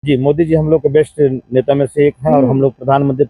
जी, मोदी जी हम लोग के बेस्ट नेता में से एक है और हम लोग प्रधानमंत्री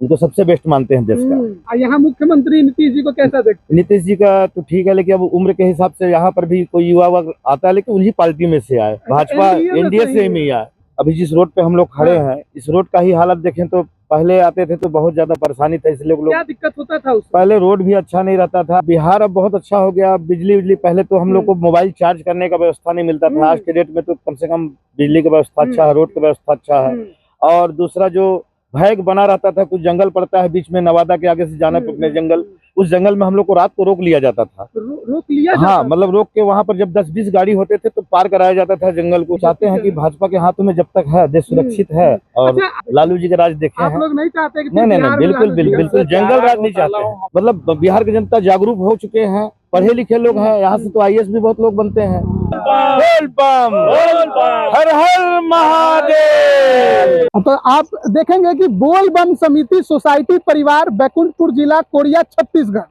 उनको सबसे बेस्ट मानते हैं देश का। यहाँ मुख्यमंत्री नीतीश जी को कैसा देखते नीतीश जी का तो ठीक है, लेकिन अब उम्र के हिसाब से यहाँ पर भी कोई युवा वर्ग आता है, लेकिन उन्हीं पार्टी में से आए, भाजपा एनडीए से ही आए। अभी जिस रोड पे हम लोग खड़े हैं, इस रोड का ही हालत देखें तो पहले आते थे तो बहुत ज्यादा परेशानी था, इसलिए लोग क्या दिक्कत होता था उसमें? पहले रोड भी अच्छा नहीं रहता था। बिहार अब बहुत अच्छा हो गया, बिजली बिजली पहले तो हम लोग को मोबाइल चार्ज करने का व्यवस्था नहीं मिलता था, आज के डेट में तो कम से कम बिजली की व्यवस्था अच्छा है, रोड की व्यवस्था अच्छा है। और दूसरा जो भय बना रहता था, कुछ जंगल पड़ता है बीच में, नवादा के आगे से जाना पड़ने जंगल, उस जंगल में हम लोग को रात को रोक लिया जाता था। रोक लिया हाँ, मतलब रोक के वहाँ पर जब 10-20 गाड़ी होते थे तो पार कराया जाता था जंगल को। चाहते हैं कि भाजपा के हाथों में जब तक है देश सुरक्षित है, और लालू जी का राज देखे हैं। आप लोग नहीं चाहते कि नहीं, बिल्कुल बिल्कुल जंगल राज नहीं चाहते हैं। मतलब बिहार की जनता जागरूक हो चुके हैं, पढ़े लिखे लोग हैं, यहाँ से तो आईएएस भी बहुत लोग बनते हैं। बोल बम, हर हर महादेव। तो आप देखेंगे कि बोल बम समिति सोसाइटी परिवार बैकुंठपुर जिला कोरिया छत्तीसगढ़,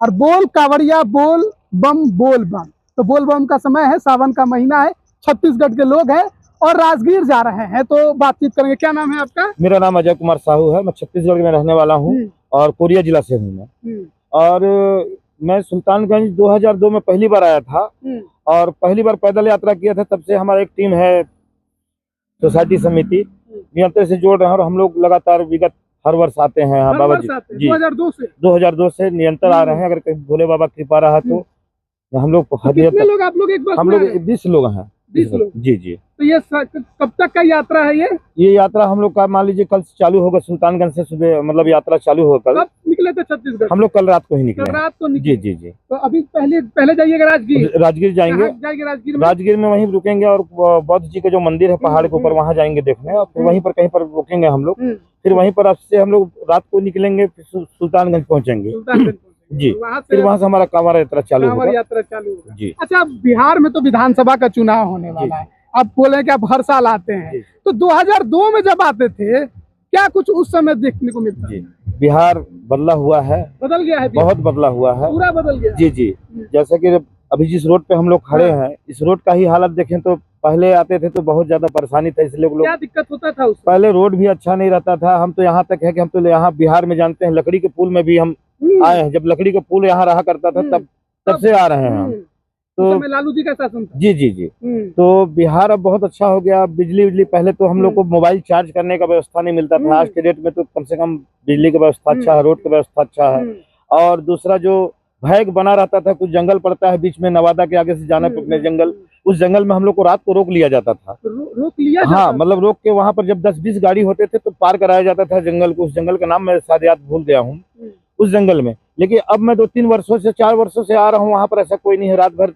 और बोल कांवड़िया बोल बम। तो बोल बम का समय है, सावन का महीना है, छत्तीसगढ़ के लोग हैं और राजगीर जा रहे हैं, तो बातचीत करेंगे। क्या नाम है आपका? मेरा नाम अजय कुमार साहू है, मैं छत्तीसगढ़ में रहने वाला हूँ और कोरिया जिला से हूँ मैं। और मैं सुल्तानगंज 2002 में पहली बार आया था और पहली बार पैदल यात्रा किया था। तब से हमारा एक टीम है, सोसाइटी समिति निरंतर से जोड़ रहे हैं और हम लोग लगातार विगत हर वर्ष आते हैं। बाबा जी 2002 से निरंतर आ रहे हैं। अगर कहीं भोले बाबा की कृपा रहा तो हम लोग कितने लोग आप लोग एक बस हम लोग 20 लोग हैं। 20 लोग? जी। तो ये कब तक का यात्रा है? ये यात्रा हम लोग का मान लीजिए कल से चालू होगा, सुल्तानगंज से सुबह मतलब यात्रा चालू होगा। कल निकले थे छत्तीसगढ़? हम लोग कल रात को ही निकले। रात को निकले? जी। तो अभी पहले जाइएगा राजगीर जाएंगे। राजगीर में वहीं रुकेंगे और बौद्ध जी का जो मंदिर है पहाड़ के ऊपर, वहाँ जाएंगे देखने, और फिर वहीं पर कहीं पर रुकेंगे हम लोग। फिर वहीं पर आपसे हम लोग रात को निकलेंगे, फिर सुल्तानगंज पहुँचेंगे। जी, फिर वहाँ से हमारा कांवड़ यात्रा चालू होगा। जी। अच्छा, बिहार में तो विधानसभा का चुनाव होने वाला है, आप बोले कि आप हर साल आते हैं, तो 2002 में जब आते थे क्या कुछ उस समय देखने को मिलता है? बिहार बदला हुआ है, बदल गया है, बहुत बदला हुआ है, पूरा बदल गया। जी। जैसे कि अभी जिस रोड पे हम लोग खड़े हैं, इस रोड का ही हालत देखें तो पहले आते थे तो बहुत ज्यादा परेशानी था, इसलिए लोग क्या दिक्कत होता था उसमें? पहले रोड भी अच्छा नहीं रहता था। हम तो यहाँ तक है कि हम तो यहाँ बिहार में जानते हैं, लकड़ी के पुल में भी हम आए हैं। जब लकड़ी का पुल यहाँ रहा करता था तब से आ रहे हैं हम। तो लालू जी का शासन था। जी। तो बिहार अब बहुत अच्छा हो गया, बिजली बिजली पहले तो हम लोग को मोबाइल चार्ज करने का व्यवस्था नहीं मिलता था, आज के डेट में तो कम से कम बिजली की व्यवस्था अच्छा है, रोड की व्यवस्था अच्छा है। और दूसरा जो भय बना रहता था, कुछ जंगल पड़ता है बीच में, नवादा के आगे से जाना पड़ने जंगल, उस जंगल में हम लोग को रात को रोक लिया जाता था। रोक लिया? हाँ, मतलब रोक के वहाँ पर जब 10-20 गाड़ी होते थे तो पार कराया जाता था जंगल को। उस जंगल का नाम मैं शायद याद भूल गया हूँ, उस जंगल में। लेकिन अब मैं 2-3 वर्षों से 4 वर्षों से आ रहा हूँ, वहाँ पर ऐसा कोई नहीं है। रात भर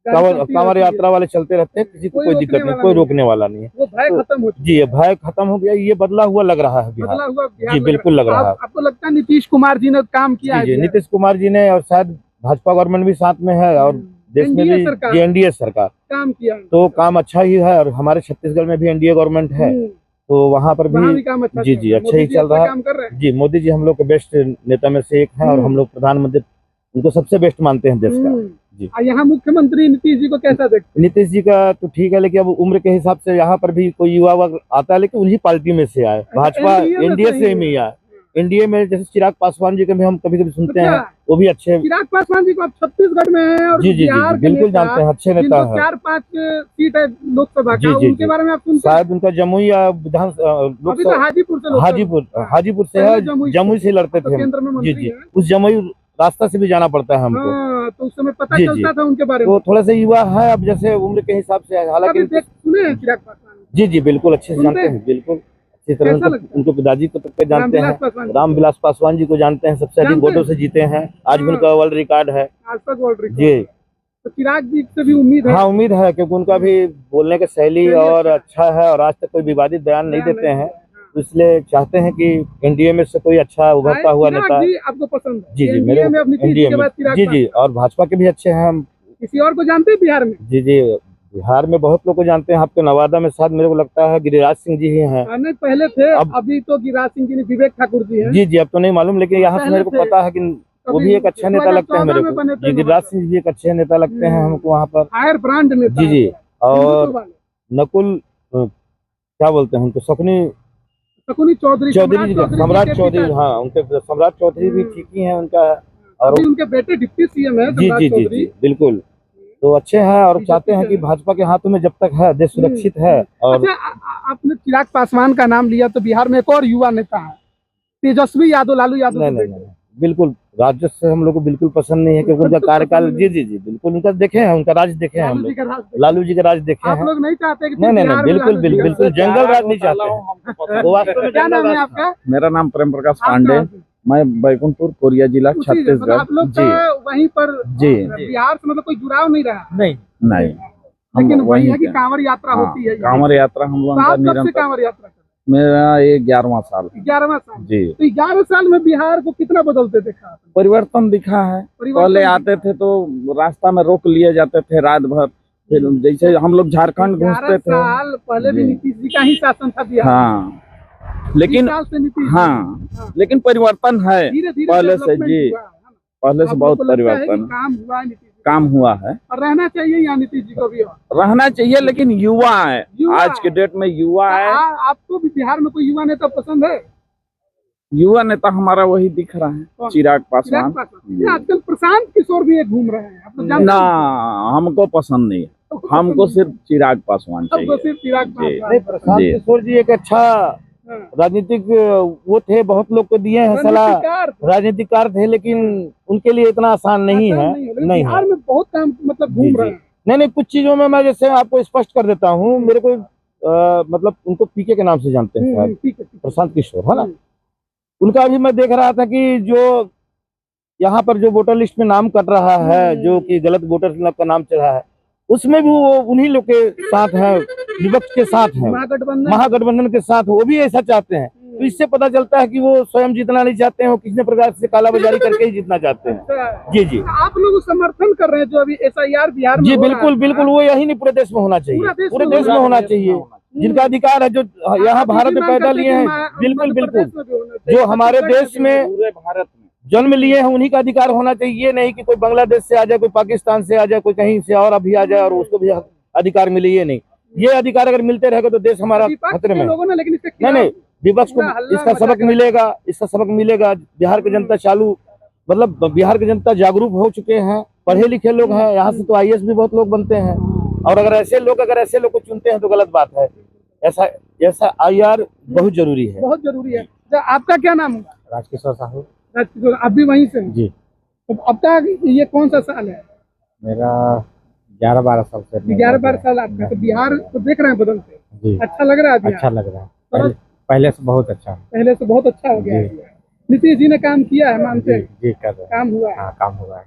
कांवड़ यात्रा वाले चलते रहते हैं, किसी को कोई दिक्कत नहीं, कोई रोकने वाला नहीं है। वो भय खत्म हो जी, ये भय खत्म हो गया, ये बदला हुआ लग रहा है बिहार। जी, बिल्कुल लग रहा है। आपको लगता है नीतीश कुमार जी ने काम किया है? जी, नीतीश कुमार जी ने, और शायद भाजपा गवर्नमेंट भी साथ में है और देश में भी एनडीए सरकार काम किया, तो काम अच्छा ही है। और हमारे छत्तीसगढ़ में भी एनडीए गवर्नमेंट है, तो वहाँ पर भी काम अच्छा जी अच्छा ही चल रहा है। जी, मोदी जी हम लोग के बेस्ट नेता में से एक है और हम लोग प्रधानमंत्री उनको सबसे बेस्ट मानते हैं देश का। जी। यहाँ मुख्यमंत्री नीतीश जी को कैसा देखते? नीतीश जी का तो ठीक है, लेकिन अब उम्र के हिसाब से यहाँ पर भी कोई युवा वर्ग आता है, लेकिन उन्हीं पार्टी में से आए, भाजपा एनडीए से ही आए। एनडीए में जैसे चिराग पासवान जी के भी हम कभी कभी सुनते हैं, वो भी अच्छे। चिराग पासवान जी को आप छत्तीसगढ़ में हैं और जी बिल्कुल जानते हैं, अच्छे नेता है। 4-5 सीट है लोकसभा का, उनके बारे में आप सुनते हैं? शायद उनका जमुई या विधान हाजीपुर से है, जमुई से लड़ते थे। जी, उस जमुई रास्ता से भी जाना पड़ता है हमको। तो उस समय पता चलता था उनके बारे में। वो थोड़ा सा युवा है अब, जैसे उम्र के हिसाब से, हालांकि सुने हैं चिराग पासवान? जी बिल्कुल अच्छे से जानते हैं, बिल्कुल अच्छी तरह उनको पिताजी को तक जानते हैं, रामविलास पासवान जी को जानते हैं, सबसे अधिक वोटों से जीते हैं, आज भी उनका वर्ल्ड रिकॉर्ड है आज तक वर्ल्ड रिकॉर्ड। जी। तो चिराग जी से भी उम्मीद है? हाँ, उम्मीद है, क्योंकि उनका भी बोलने की शैली और अच्छा है और आज तक कोई विवादित बयान नहीं देते हैं, इसलिए चाहते हैं कि एनडीए में से कोई अच्छा उभरता हुआ नेता। आपको पसंद है? जी, मेरे एनडीए में जी, और भाजपा के भी अच्छे हैं। हम किसी और को जानते हैं बिहार में? जी, बिहार में बहुत लोग को जानते हैं। आपके नवादा में शायद मेरे को लगता है गिरिराज सिंह जी ही हैं। नहीं, पहले थे, अभी तो गिरिराज सिंह जी, विवेक ठाकुर जी हैं। जी, अब तो नहीं मालूम, लेकिन यहाँ से मेरे को पता है कि वो भी एक अच्छे नेता लगते हैं मेरे को। जी, गिरिराज सिंह जी एक अच्छे नेता लगते हैं हमको वहाँ पर, फायर ब्रांड नेता। जी। और नकुल क्या बोलते हैं उनको, शकुनी चौधरी, चौधरी जी का, सम्राट के चौधरी, पिता। हाँ उनके सम्राट चौधरी भी ठीक ही हैं उनका। और अभी उनके बेटे डिप्टी सीएम है जी सम्राट जी जी चौधरी। जी बिल्कुल, तो अच्छे हैं और बीजेपी चाहते हैं के कि हैं। भाजपा के हाथों में जब तक है देश सुरक्षित है। और अच्छा, आपने चिराग पासवान का नाम लिया तो बिहार में एक और युवा नेता है तेजस्वी यादव, लालू यादव नहीं के नहीं बेटे। नहीं, बिल्कुल राजद से हम लोग को बिल्कुल पसंद नहीं है, क्योंकि उनका कार्यकाल, जी जी जी बिल्कुल, उनका देखे हैं, उनका राज देखे हैं हम लालू जी लोग, का राज देखे। लालू जी का राज देखे आप हैं। लोग नहीं चाहते कि नहीं नहीं नहीं, बिहार में बिल्कुल लालू जी का बिल्कुल जंगल राज नहीं चाहते हैं। वो वास्तव में क्या जंगल नाम है राज। आपका? मेरा नाम प्रेम प्रकाश आप पांडे, कहाँ से? मैं बैकुंठपुर कोरिया जिला उसी मतलब छत्तीसगढ़। आप लोग जी का वहीं पर जी बिहार से मतलब कोई जुड़ाव नहीं रहा। नहीं नहीं, हम लेकिन वही वहीं है कि के। कांवड़ यात्रा हाँ, होती है। कांवड़ यात्रा हम लोगों तो का आप कब से निरंतर। कांवड़ यात्रा कर मेरा ये 11वां साल। 11वां साल। जी, तो 11 साल में बिहार को कितना बदलते देखा आपने? परिवर्तन दिखा है। परिवर्तन पहले दिखा। आते थे तो रास्ता में रोक लिए जाते थे रात भर, फिर जैसे हम लोग झारखंड 11 घुसते थे। साल पहले भी जी। नीतीश जी का ही शासन था बिहार। हाँ, लेकिन 20 साल से नीतीश जी। हाँ लेकिन परिवर्तन है धीरे धीरे पहले से। डेवलपमेंट जी, हुआ है ना? पहले से आप बहुत लोगों को लगता है कि परिवर्तन काम हुआ है नीतीश जी काम हुआ है। और रहना चाहिए या नीतीश जी को भी हो? रहना चाहिए, लेकिन युवा है, युवा आज के है। डेट में युवा है। आपको भी बिहार में कोई युवा नेता पसंद है? युवा नेता हमारा वही दिख रहा है, कौन? चिराग चिराग पासवान। पासवान। ये आजकल प्रशांत किशोर भी एक घूम रहे हैं, आप लोग जानते ना, हैं? हमको पसंद नहीं है, आपको हमको पसंद सिर्फ चिराग पासवान नहीं? आपको चाहिए। सिर्फ चिराग जी। पासवान। नहीं, प्रशांत जी। किशोर जी एक अच्छा हाँ। राजनीतिक वो थे, बहुत लोग को दिए हैं सलाह, रणनीतिकार थे। राजनीतिकार थे, लेकिन उनके लिए इतना आसान नहीं आसान है। लेकिन नहीं बिहार है। में बहुत काम मतलब जी घूम रहे जी, हैं। नहीं नहीं, कुछ चीजों में मैं जैसे आपको स्पष्ट कर देता हूँ, मेरे को मतलब उनको पीके के नाम से जानते हैं शायद, ठीक है, ठीक है। प्रशांत किशोर है ना। उनका अभी मैं देख रहा था कि जो यहाँ पर जो वोटर लिस्ट में नाम कट रहा है, जो कि गलत वोटर का नाम चल रहा है, उसमें भी वो उन्हीं लोग के साथ हैं, विपक्ष के साथ हैं, महागठबंधन के साथ, वो भी ऐसा चाहते हैं। तो इससे पता चलता है कि वो स्वयं जीतना नहीं चाहते हैं, वो किसी प्रकार से कालाबाजारी करके ही जीतना चाहते हैं। अच्छा। जी जी आप लोग समर्थन कर रहे हैं जो अभी SIR बिहार में जी हो रहा बिल्कुल है। बिल्कुल, वो यही नहीं पूरे देश में होना चाहिए, पूरे देश में होना चाहिए। जिनका अधिकार है, जो यहाँ आप भारत ये भी में मांग पैदा करते लिए हैं कि हैं, बिल्कुल मध्य बिल्कुल, प्रदेश में भी होना चाहिए, जो हमारे छत्तीसगढ़ देश में पूरे भारत में जन्म लिए हैं उन्हीं का अधिकार होना चाहिए। ये नहीं कि कोई बांग्लादेश से आ जाए, कोई पाकिस्तान से आ जाए, कोई कहीं से और अभी आ जाए और उसको भी अधिकार मिले, ये नहीं। ये अधिकार अगर मिलते रहेगा तो देश हमारा विपक्ष खतरे के में है। लोगों ने लेकिन इसके नहीं खिलाफ नहीं, विपक्ष को पूरा हल्ला इसका मचा सबक के मिलेगा, इसका सबक मिलेगा। बिहार की जनता चालू, मतलब बिहार की जनता जागरूक हो चुके हैं, पढ़े लिखे लोग हैं, यहाँ से तो IAS भी बहुत लोग बनते हैं। और अगर ऐसे लोग को चुनते हैं तो गलत बात है। ऐसा ऐसा IR बहुत जरूरी है। बहुत जरूरी है। तो आपका क्या नाम होगा? राजकिशोर साहू राजकिशोर, आप भी वहीं से हैं? जी। तो आपका ये कौन सा साल है? मेरा 11-12 साल से 11-12 साल आपका। तो बिहार को देख रहे हैं बदलते, जी, अच्छा लग रहा है बिहार? अच्छा लग रहा है, पहले पहले से बहुत अच्छा। पहले से बहुत अच्छा हो गया है बिहार। नीतीश जी ने काम किया है, मानते हैं? जी कर रहे हैं, काम हुआ है। हाँ काम हुआ है।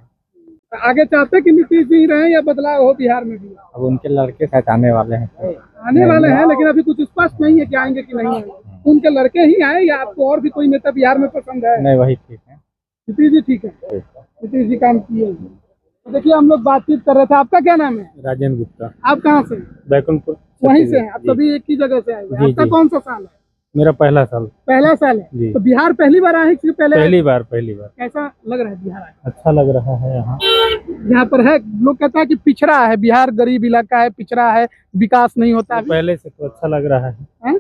तो आगे चाहते हैं कि नीतीश जी रहे या बदलाव हो बिहार में भी? अब उनके लड़के शायद आने वाले हैं। आने वाले हैं, लेकिन अभी कुछ स्पष्ट नहीं है कि आएंगे कि नहीं आएंगे। उनके लड़के ही आए या आपको और भी कोई नेता बिहार में पसंद है? नहीं, वही ठीक है। नीतीश जी ठीक है, नीतीश जी काम किए हैं। तो देखिए, हम लोग बातचीत कर रहे थे। आपका क्या नाम है? राजेंद्र गुप्ता, आप कहाँ से? बैकुंठपुर। वहीं से हैं आप? सभी एक ही जगह से आए हुए हैं। जी, आपका जी। कौन सा साल है? मेरा पहला साल। पहला साल है। जी। तो बिहार पहली बार आए हैं कि पहले? पहली बार। कैसा लग रहा है बिहार आए? अच्छा लग रहा है यहाँ। यहाँ पर है, लोग कहते हैं कि पिछड़ा है बिहार, गरीब इलाका है, पिछड़ा है, विकास नहीं होता अभी। पहले से तो अच्छा लग रहा है। हैं?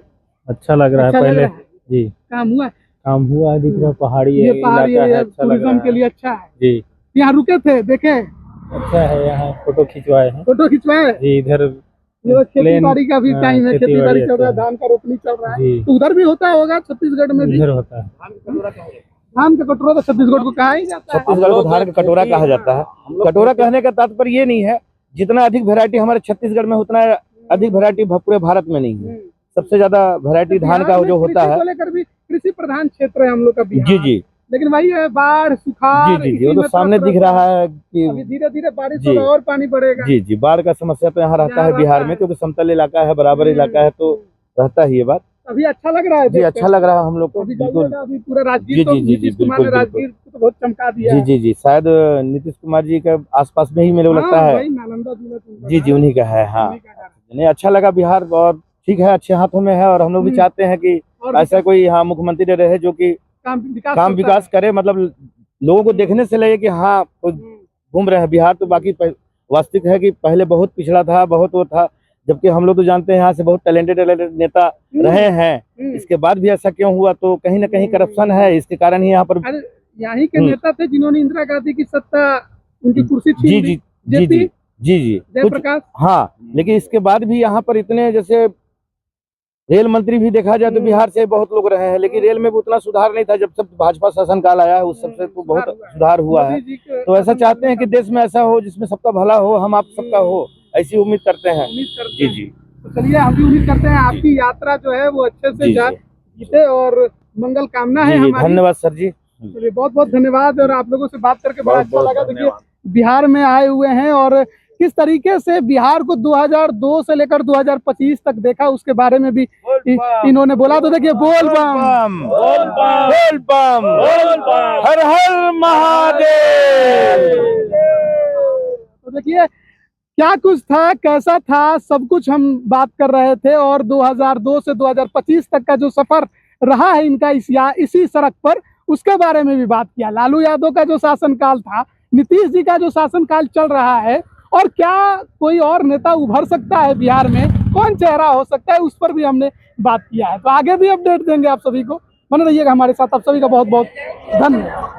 अच्छा लग रहा है अच्छा लग पहले। रहा है। जी, काम हुआ है? काम हुआ है, दिख रहा है, पहाड़ी ये पहाड़ी इलाका है, है, अच्छा लग टूरिज्म रहा के लिए है। अच्छा है। जी, यहाँ रुके थे, देखे, अच्छा है, यहाँ फोटो खिंचवाए हैं। फोटो खिंचवाए। जी, इधर ये खेती प्लेन, बाड़ी का भी हाँ, टाइम है, खेती खेती बाड़ी बाड़ी चल रहा है, अच्छा है। धान का रोपनी चल रहा है। जी, तो उधर भी होता होगा छत्तीसगढ़ में भी? इधर होता है। धान का कटोरा तो छत्तीसगढ़ को कहा ही जाता है। छत्तीसगढ़ को धान का कटोरा कहा जाता है। कटोरा कहने का तात्पर्य ये नहीं है, जितना अधिक वैरायटी हमारे छत्तीसगढ़ में, उतना अधिक वैरायटी पूरे भारत में नहीं है। सबसे ज्यादा वैरायटी धान का जो होता है। लेकर भी कृषि प्रधान क्षेत्र है हम लोग का बिहार। जी जी लेकिन वही है, बाढ़, सुखाड़। जी जी, वो तो सामने दिख रहा है कि अभी धीरे धीरे बारिश जी। होगा और पानी बढ़ेगा। जी जी, बाढ़ का समस्या तो यहाँ रहता यहाँ है बिहार रहता में, है। क्योंकि समतल इलाका है, बराबर इलाका है, तो रहता ही ये बात। अभी अच्छा लग रहा है? जी, अच्छा लग रहा है हम लोग को, अभी बिल्कुल। जाइएगा, अभी पूरा राजगीर जी, तो जी, जी, नीतीश जी, कुमार ने बिल्कुल, राजगीर को तो बहुत चमका दिया जी है। जी जी, शायद नीतीश कुमार जी के आसपास में ही मेरे को लगता हाँ, है। वही नालंदा जिला तो उनका जी जी, है। उन्हीं का है। हाँ, उन्हीं का घर है। नहीं, अच्छा लगा बिहार, और ठीक है, अच्छे हाथों में है। और हम लोग भी चाहते हैं कि और ऐसा कोई यहाँ मुख्यमंत्री रहे जो कि काम करता विकास है। करे, मतलब लोगों को देखने से लगे कि हाँ कोई घूम रहे हैं बिहार। तो बाकी वास्तविक है कि पहले बहुत पिछड़ा था, बहुत वो था। जबकि हम लोग तो जानते हैं यहाँ से बहुत टैलेंटेड नेता रहे हैं। इसके बाद भी ऐसा क्यों हुआ? तो कहीं ना कहीं करप्शन है, इसके कारण ही यहाँ पर। अरे यहीं के नेता थे जिन्होंने इंदिरा गांधी की सत्ता, उनकी कुर्सी छीन जी ली। जी जी जी जी जी जयप्रकाश। हाँ, लेकिन इसके बाद भी यहाँ पर इतने, जैसे रेल मंत्री भी देखा जाए तो बिहार से बहुत लोग रहे हैं, लेकिन रेल में भी उतना सुधार नहीं था। जब से भाजपा शासन काल आया है उस सबसे तो बहुत सुधार हुआ है। तो ऐसा चाहते हैं कि देश में ऐसा हो जिसमें सबका भला हो, हम आप सबका हो, ऐसी उम्मीद करते हैं। जी जी। तो चलिए, हम भी उम्मीद करते हैं आपकी यात्रा जो है वो अच्छे से जीते और मंगल कामना है हमारी। धन्यवाद सर जी। चलिए, बहुत बहुत धन्यवाद। और आप लोगों से बात करके बड़ा अच्छा लगा। देखिए, बिहार में आए हुए हैं और किस तरीके से बिहार को 2002 से लेकर 2025 तक देखा, उसके बारे में भी इन्होंने बोला। तो देखिए, बोल बम बोल बम बोल बम, हर हर महादेव। तो देखिए, क्या कुछ था, कैसा था, सब कुछ हम बात कर रहे थे। और 2002 से 2025 तक का जो सफर रहा है इनका इसी सड़क पर, उसके बारे में भी बात किया। लालू यादव का जो शासनकाल था, नीतीश जी का जो शासनकाल चल रहा है, और क्या कोई और नेता उभर सकता है बिहार में, कौन चेहरा हो सकता है, उस पर भी हमने बात किया है। तो आगे भी अपडेट देंगे आप सभी को, बने रहिएगा हमारे साथ। आप सभी का बहुत बहुत धन्यवाद।